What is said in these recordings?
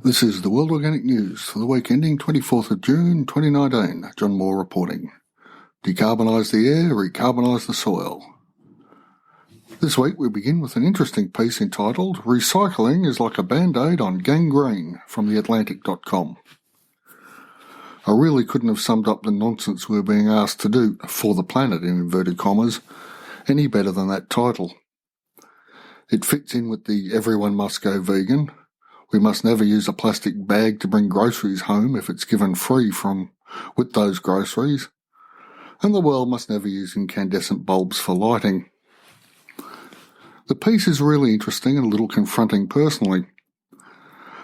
This is the World Organic News for the week ending 24th of June 2019. John Moore reporting. Decarbonise the air, recarbonise the soil. This week we begin with an interesting piece entitled Recycling is like a band-aid on gangrene from theatlantic.com. I really couldn't have summed up the nonsense we're being asked to do for the planet, in inverted commas, any better than that title. It fits in with the everyone must go vegan. We must never use a plastic bag to bring groceries home if it's given free with those groceries. And the world must never use incandescent bulbs for lighting. The piece is really interesting and a little confronting personally.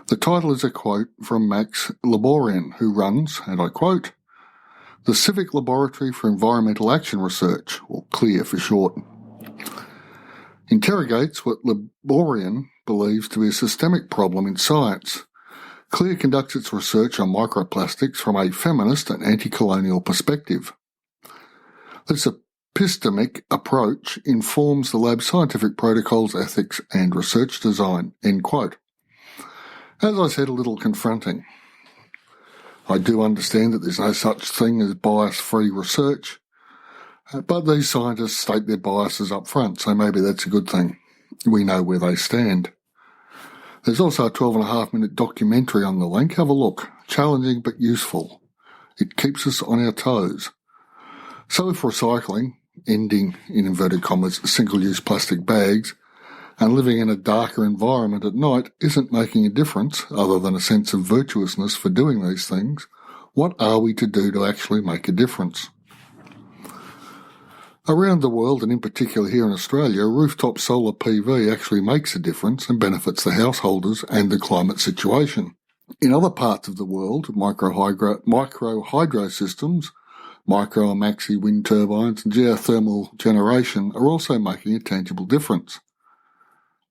The title is a quote from Max Laborian, who runs, and I quote, the Civic Laboratory for Environmental Action Research, or CLEAR for short. Interrogates what Laborian believes to be a systemic problem in science. CLEAR conducts its research on microplastics from a feminist and anti-colonial perspective. This epistemic approach informs the lab's scientific protocols, ethics, and research design. End quote. As I said, a little confronting. I do understand that there's no such thing as bias-free research, but these scientists state their biases up front, so maybe that's a good thing. We know where they stand. There's also a 12.5-minute documentary on the link. Have a look. Challenging but useful. It keeps us on our toes. So if recycling, ending, in inverted commas, single-use plastic bags, and living in a darker environment at night isn't making a difference, other than a sense of virtuousness for doing these things, what are we to do to actually make a difference? Around the world, and in particular here in Australia, rooftop solar PV actually makes a difference and benefits the householders and the climate situation. In other parts of the world, micro hydro systems, micro and maxi wind turbines and geothermal generation are also making a tangible difference.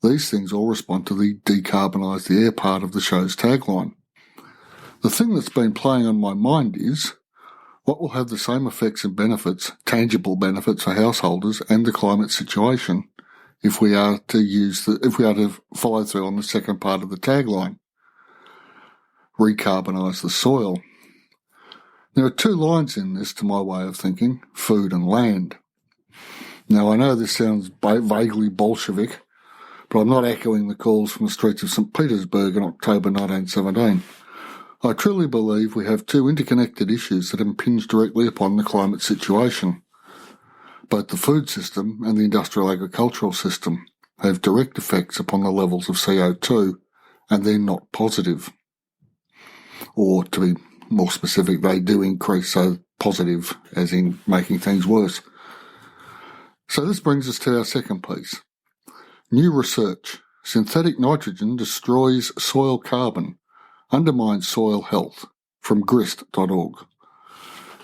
These things all respond to the decarbonise the air part of the show's tagline. The thing that's been playing on my mind is, what will have the same effects and benefits, tangible benefits for householders and the climate situation, if we are to follow through on the second part of the tagline? Recarbonise the soil. There are two lines in this, to my way of thinking: food and land. Now, I know this sounds vaguely Bolshevik, but I'm not echoing the calls from the streets of St. Petersburg in October 1917. I truly believe we have two interconnected issues that impinge directly upon the climate situation. Both the food system and the industrial agricultural system have direct effects upon the levels of CO2, and they're not positive. Or, to be more specific, they do increase, so positive as in making things worse. So this brings us to our second piece. New research. Synthetic nitrogen destroys soil carbon. Undermines soil health, from grist.org.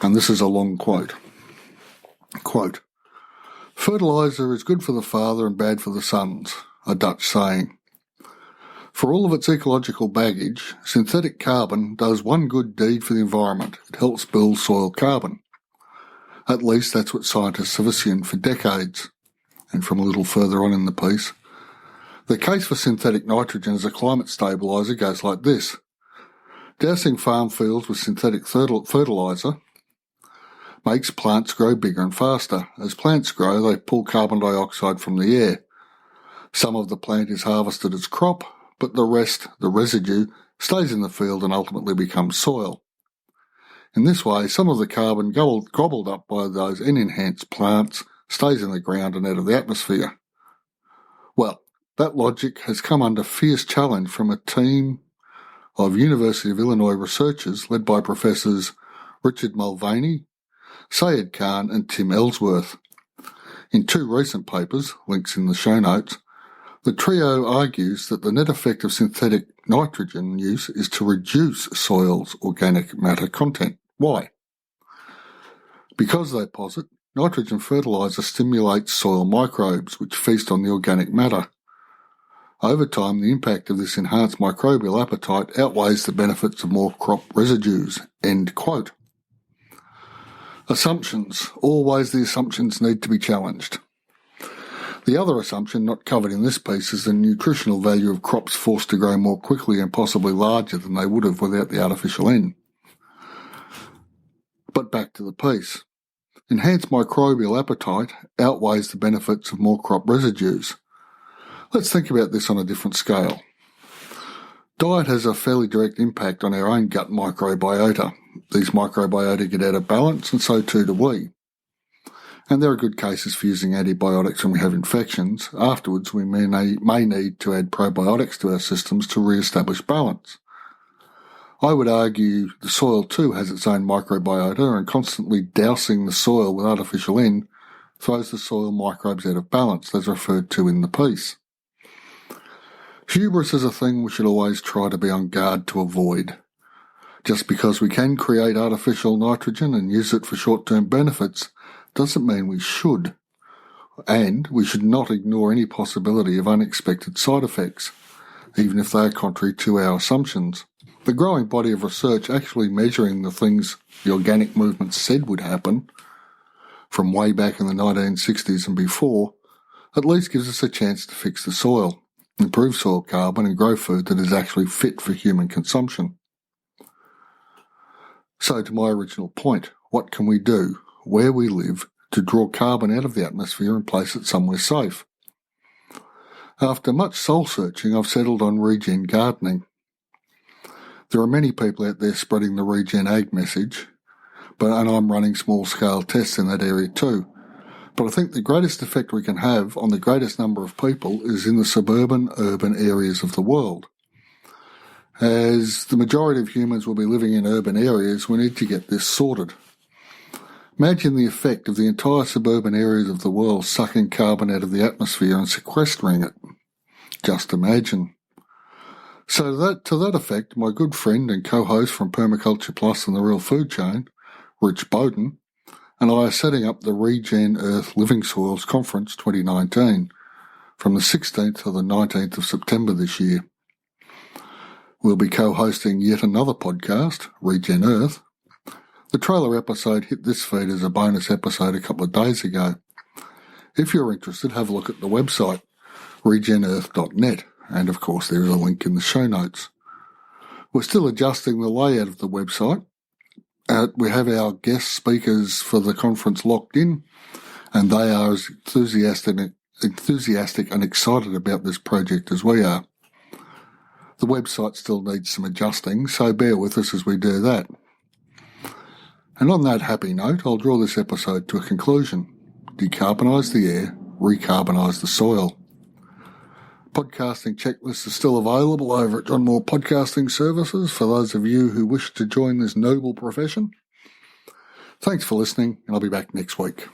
And this is a long quote. Quote, fertiliser is good for the father and bad for the sons, a Dutch saying. For all of its ecological baggage, synthetic carbon does one good deed for the environment. It helps build soil carbon. At least that's what scientists have assumed for decades. And from a little further on in the piece, the case for synthetic nitrogen as a climate stabiliser goes like this. Dousing farm fields with synthetic fertiliser makes plants grow bigger and faster. As plants grow, they pull carbon dioxide from the air. Some of the plant is harvested as crop, but the rest, the residue, stays in the field and ultimately becomes soil. In this way, some of the carbon gobbled up by those N-enhanced plants stays in the ground and out of the atmosphere. Well, that logic has come under fierce challenge from a team of University of Illinois researchers led by Professors Richard Mulvaney, Sayed Khan and Tim Ellsworth. In two recent papers, links in the show notes, the trio argues that the net effect of synthetic nitrogen use is to reduce soil's organic matter content. Why? Because, they posit, nitrogen fertiliser stimulates soil microbes which feast on the organic matter. Over time, the impact of this enhanced microbial appetite outweighs the benefits of more crop residues. End quote. Assumptions. Always the assumptions need to be challenged. The other assumption not covered in this piece is the nutritional value of crops forced to grow more quickly and possibly larger than they would have without the artificial N. But back to the piece. Enhanced microbial appetite outweighs the benefits of more crop residues. Let's think about this on a different scale. Diet has a fairly direct impact on our own gut microbiota. These microbiota get out of balance, and so too do we. And there are good cases for using antibiotics when we have infections. Afterwards, we may need to add probiotics to our systems to re-establish balance. I would argue the soil too has its own microbiota, and constantly dousing the soil with artificial N throws the soil microbes out of balance, as referred to in the piece. Hubris is a thing we should always try to be on guard to avoid. Just because we can create artificial nitrogen and use it for short-term benefits doesn't mean we should. And we should not ignore any possibility of unexpected side effects, even if they are contrary to our assumptions. The growing body of research actually measuring the things the organic movement said would happen, from way back in the 1960s and before, at least gives us a chance to fix the soil, improve soil carbon, and grow food that is actually fit for human consumption. So to my original point, what can we do, where we live, to draw carbon out of the atmosphere and place it somewhere safe? After much soul-searching, I've settled on regen gardening. There are many people out there spreading the regen ag message, and I'm running small-scale tests in that area too. But I think the greatest effect we can have on the greatest number of people is in the suburban, urban areas of the world. As the majority of humans will be living in urban areas, we need to get this sorted. Imagine the effect of the entire suburban areas of the world sucking carbon out of the atmosphere and sequestering it. Just imagine. So to that effect, my good friend and co-host from Permaculture Plus and the Real Food Chain, Rich Bowden, and I are setting up the Regen Earth Living Soils Conference 2019 from the 16th to the 19th of September this year. We'll be co-hosting yet another podcast, Regen Earth. The trailer episode hit this feed as a bonus episode a couple of days ago. If you're interested, have a look at the website, regenearth.net, and of course there is a link in the show notes. We're still adjusting the layout of the website. We have our guest speakers for the conference locked in, and they are as enthusiastic and excited about this project as we are. The website still needs some adjusting, so bear with us as we do that. And on that happy note, I'll draw this episode to a conclusion. Decarbonise the air, recarbonise the soil. Podcasting checklist is still available over at John Moore Podcasting Services for those of you who wish to join this noble profession. Thanks for listening, and I'll be back next week.